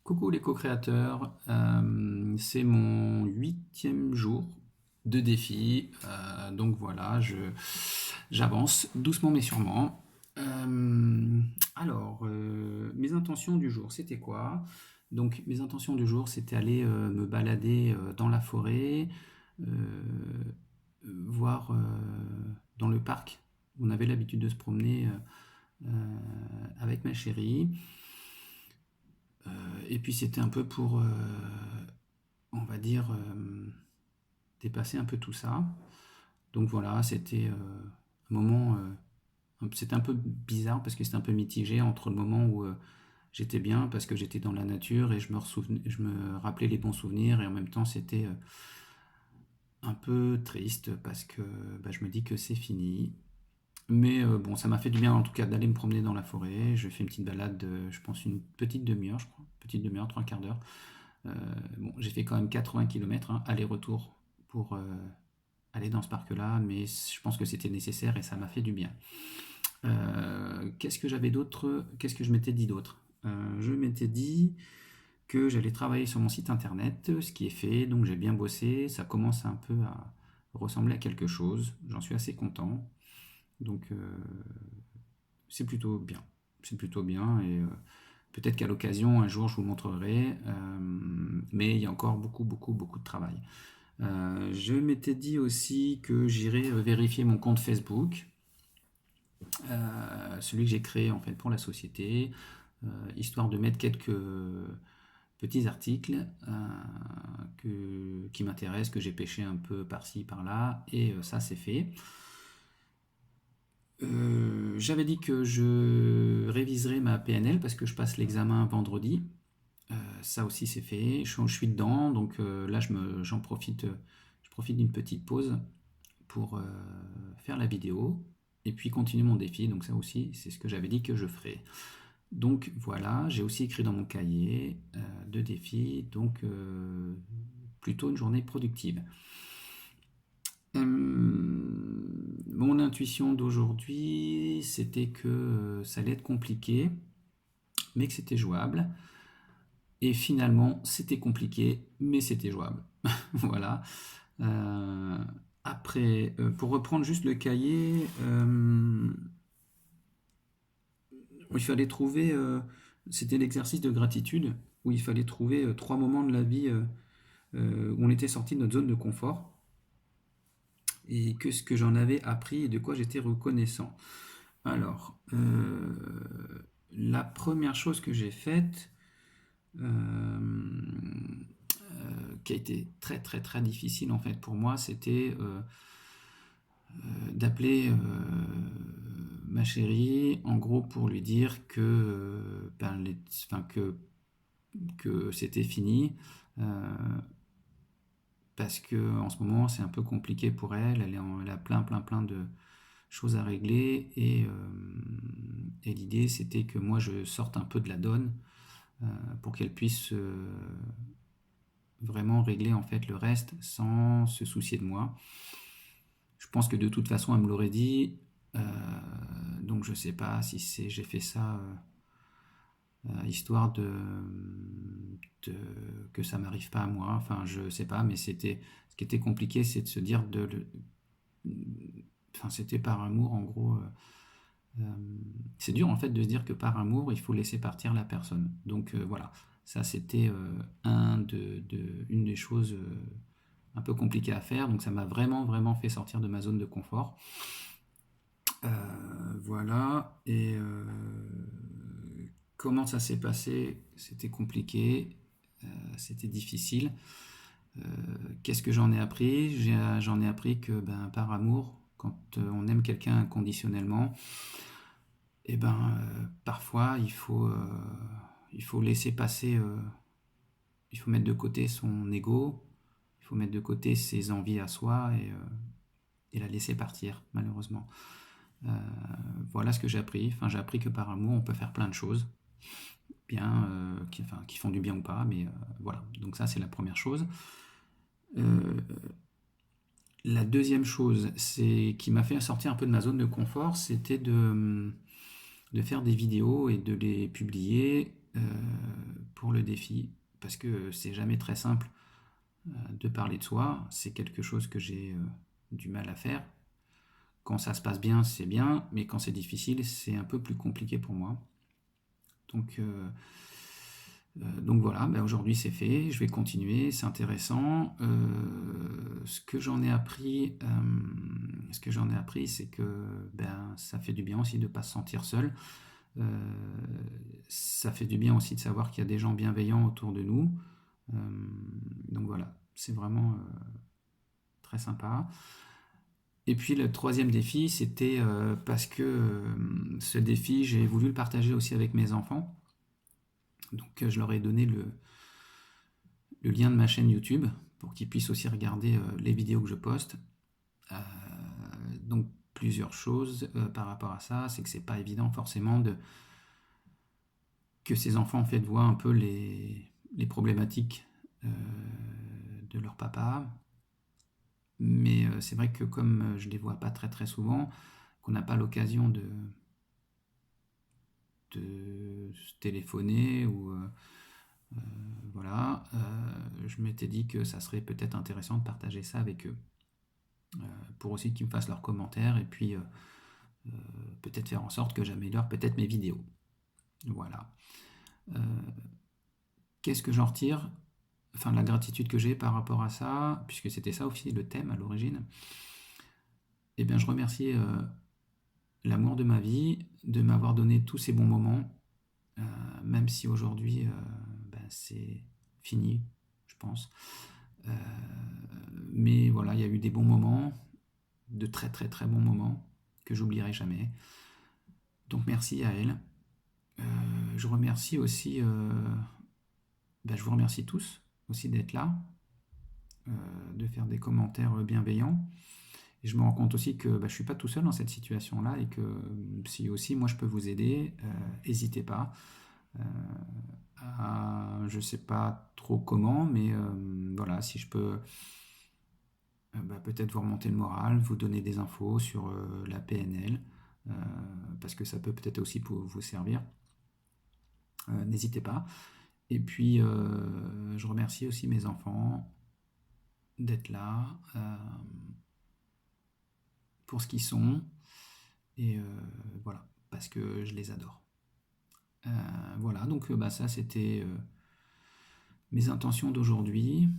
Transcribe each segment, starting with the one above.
Coucou les co-créateurs, c'est mon 8e jour de défi, donc voilà, j'avance doucement mais sûrement. Mes intentions du jour, c'était quoi? Donc mes intentions du jour, c'était aller me balader dans la forêt, euh, voir dans le parc où on avait l'habitude de se promener avec ma chérie. Et puis c'était un peu pour, on va dire, dépasser un peu tout ça. Donc voilà, c'était un moment, c'était un peu bizarre parce que c'était un peu mitigé entre le moment où j'étais bien parce que j'étais dans la nature et je me rappelais les bons souvenirs et en même temps c'était un peu triste parce que bah, je me dis que c'est fini. Mais bon, ça m'a fait du bien en tout cas d'aller me promener dans la forêt. Je fais une petite balade de, je pense, une petite demi-heure, je crois. Petite demi-heure, trois quarts d'heure. Bon, j'ai fait quand même 80 km aller-retour pour aller dans ce parc-là, mais je pense que c'était nécessaire et ça m'a fait du bien. Qu'est-ce que j'avais d'autre? Qu'est-ce que je m'étais dit d'autre? Je m'étais dit que j'allais travailler sur mon site internet, ce qui est fait, donc j'ai bien bossé, ça commence un peu à ressembler à quelque chose, j'en suis assez content, donc c'est plutôt bien. C'est plutôt bien et peut-être qu'à l'occasion, un jour, je vous le montrerai, mais il y a encore beaucoup, beaucoup, beaucoup de travail. Je m'étais dit aussi que j'irais vérifier mon compte Facebook, celui que j'ai créé en fait pour la société, histoire de mettre quelques petits articles qui m'intéressent, que j'ai pêché un peu par-ci, par-là, et ça c'est fait. J'avais dit que je réviserai ma PNL parce que je passe l'examen vendredi. Ça aussi c'est fait. Je suis dedans, donc là j'en profite. Je profite d'une petite pause pour faire la vidéo et puis continuer mon défi. Donc ça aussi, c'est ce que j'avais dit que je ferais. Donc voilà, j'ai aussi écrit dans mon cahier de défi, donc plutôt une journée productive. Mon intuition d'aujourd'hui, c'était que ça allait être compliqué, mais que c'était jouable. Et finalement, c'était compliqué, mais c'était jouable. Voilà. Euh, Après, pour reprendre juste le cahier, il fallait trouver, c'était l'exercice de gratitude, où il fallait trouver trois moments de la vie où on était sorti de notre zone de confort, et que ce que j'en avais appris et de quoi j'étais reconnaissant. Alors, la première chose que j'ai faite, qui a été très très très difficile en fait pour moi, c'était d'appeler ma chérie, en gros pour lui dire que, que c'était fini, euh, parce que en ce moment c'est un peu compliqué pour elle, elle a plein plein plein de choses à régler et l'idée c'était que moi je sorte un peu de la donne pour qu'elle puisse vraiment régler en fait le reste sans se soucier de moi. Je pense que de toute façon, elle me l'aurait dit. Euh, donc je sais pas si j'ai fait ça histoire de que ça m'arrive pas à moi. Enfin, je sais pas, mais c'était ce qui était compliqué, c'est de se dire enfin, c'était par amour en gros. C'est dur en fait de se dire que par amour, il faut laisser partir la personne. Donc voilà, ça c'était une des choses un peu compliquées à faire. Donc ça m'a vraiment vraiment fait sortir de ma zone de confort. Voilà. Et comment ça s'est passé? C'était compliqué, c'était difficile. Euh, Qu'est-ce que j'en ai appris? J'en ai appris que ben, par amour, quand on aime quelqu'un inconditionnellement, et ben parfois il faut laisser passer, il faut mettre de côté son ego, il faut mettre de côté ses envies à soi et la laisser partir malheureusement. Euh, voilà ce que j'ai appris. Enfin, j'ai appris que par amour, on peut faire plein de choses, bien, qui font du bien ou pas, mais voilà. Donc ça, c'est la première chose. Euh, la deuxième chose, c'est qui m'a fait sortir un peu de ma zone de confort, c'était de faire des vidéos et de les publier pour le défi, parce que c'est jamais très simple de parler de soi. C'est quelque chose que j'ai du mal à faire. Quand ça se passe bien, c'est bien, mais quand c'est difficile, c'est un peu plus compliqué pour moi. Donc voilà, ben aujourd'hui c'est fait, je vais continuer, c'est intéressant. Ce que j'en ai appris, c'est que ben, ça fait du bien aussi de ne pas se sentir seul. Ça fait du bien aussi de savoir qu'il y a des gens bienveillants autour de nous. Euh, donc voilà, c'est vraiment très sympa. Et puis le troisième défi, c'était parce que ce défi, j'ai voulu le partager aussi avec mes enfants. Donc je leur ai donné le lien de ma chaîne YouTube pour qu'ils puissent aussi regarder les vidéos que je poste. Donc plusieurs choses par rapport à ça, c'est que c'est pas évident forcément que ces enfants en fait voient un peu les problématiques de leur papa. Mais c'est vrai que comme je les vois pas très très souvent, qu'on n'a pas l'occasion de se téléphoner ou voilà, je m'étais dit que ça serait peut-être intéressant de partager ça avec eux, pour aussi qu'ils me fassent leurs commentaires et puis peut-être faire en sorte que j'améliore peut-être mes vidéos. Voilà. Euh, Qu'est-ce que j'en retire? Enfin, la gratitude que j'ai par rapport à ça, puisque c'était ça aussi le thème à l'origine. Eh bien, je remercie l'amour de ma vie, de m'avoir donné tous ces bons moments, même si aujourd'hui ben, c'est fini, je pense. Mais voilà, il y a eu des bons moments, de très très très bons moments que j'oublierai jamais. Donc merci à elle. Je remercie aussi, ben, je vous remercie tous aussi d'être là, de faire des commentaires bienveillants. Et je me rends compte aussi que bah, je ne suis pas tout seul dans cette situation-là et que si aussi moi je peux vous aider, n'hésitez pas. Je ne sais pas trop comment, mais voilà, si je peux bah, peut-être vous remonter le moral, vous donner des infos sur la PNL, parce que ça peut peut-être aussi pour vous servir. N'hésitez pas. Et puis, je remercie aussi mes enfants d'être là pour ce qu'ils sont. Et voilà, parce que je les adore. Voilà, donc bah, ça c'était mes intentions d'aujourd'hui.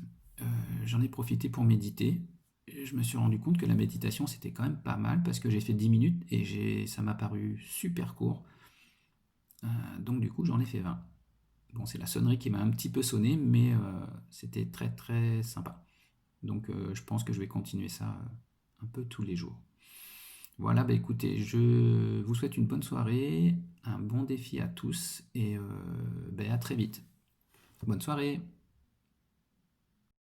J'en ai profité pour méditer. Et je me suis rendu compte que la méditation c'était quand même pas mal parce que j'ai fait 10 minutes et ça m'a paru super court. Donc du coup j'en ai fait 20. Bon, c'est la sonnerie qui m'a un petit peu sonné, mais c'était très très sympa. Donc je pense que je vais continuer ça un peu tous les jours. Voilà, bah écoutez, je vous souhaite une bonne soirée, un bon défi à tous et bah, à très vite. Bonne soirée!